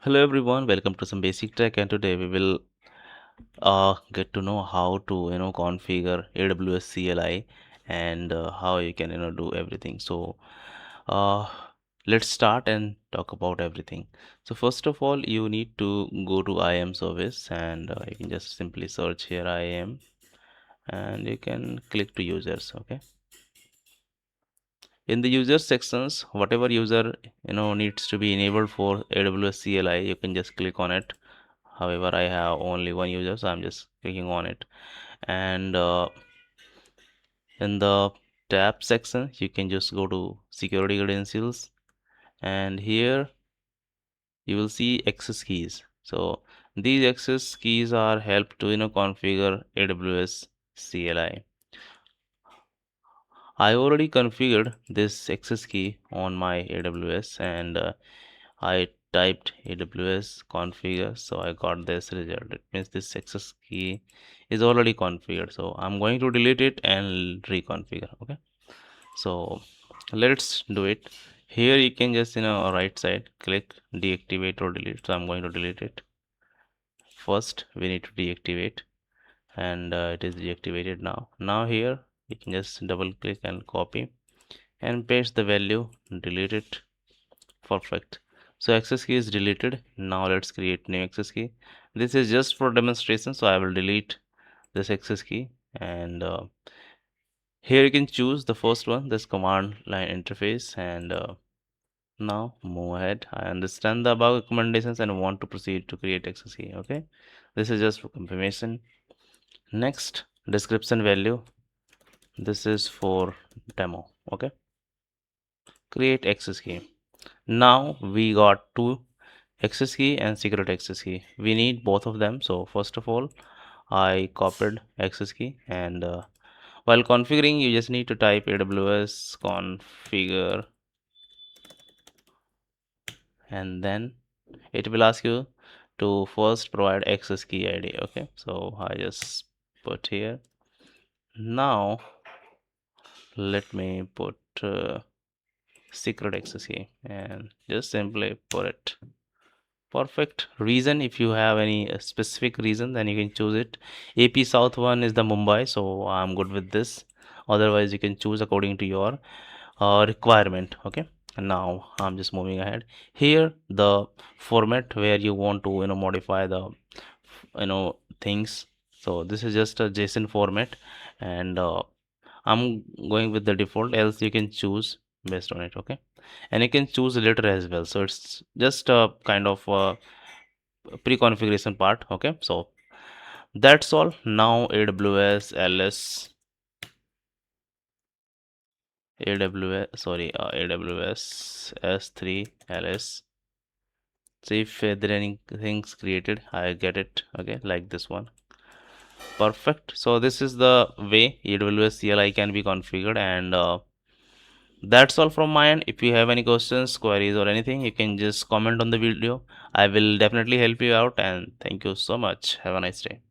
Hello everyone, welcome to some basic tech, and today we will get to know how to configure AWS CLI and how you can do everything. So uh, let's start and talk about everything. So first of all, you need to go to IAM service, and you can just simply search here IAM, and you can click to users. Okay, in the user sections, whatever user needs to be enabled for AWS CLI, you can just click on it. However, I have only one user, so I'm just clicking on it. And in the tab section, you can just go to security credentials, and here you will see access keys. So these access keys are help to configure AWS CLI. I already configured this access key on my AWS, and I typed AWS configure, so I got this result. It means this access key is already configured. So I'm going to delete it and reconfigure. Okay. So let's do it. Here you can just right side click deactivate or delete. So I'm going to delete it. First we need to deactivate, and it is deactivated now. Now here you can just double click and copy and paste the value, delete it. Perfect. So access key is deleted. Now let's create new access key. This is just for demonstration, so I will delete this access key, and here you can choose the first one, this command line interface, and now move ahead. I understand the above recommendations and want to proceed to create access key. Okay, this is just for confirmation. Next, description value. This is for demo. Okay, create access key. Now we got two access key and secret access key. We need both of them. So first of all, I copied access key, and while configuring you just need to type AWS configure, and then it will ask you to first provide access key ID. Okay, so I just put here. Now let me put secret access key and just simply put it. Perfect. Reason, if you have any specific reason, then you can choose it. AP South one is the Mumbai, so I'm good with this. Otherwise, you can choose according to your requirement. Okay. And now I'm just moving ahead. Here, the format where you want to modify the things. So this is just a JSON format, and I'm going with the default. Else you can choose based on it. Okay, and you can choose later as well. So it's just a kind of pre-configuration part. Okay, so that's all. Now AWS S3 LS. See if there are any things created. I get it. Okay, like this one. Perfect. So this is the way AWS CLI can be configured, and that's all from my end. If you have any questions, queries, or anything, you can just comment on the video. I will definitely help you out, and thank you so much. Have a nice day.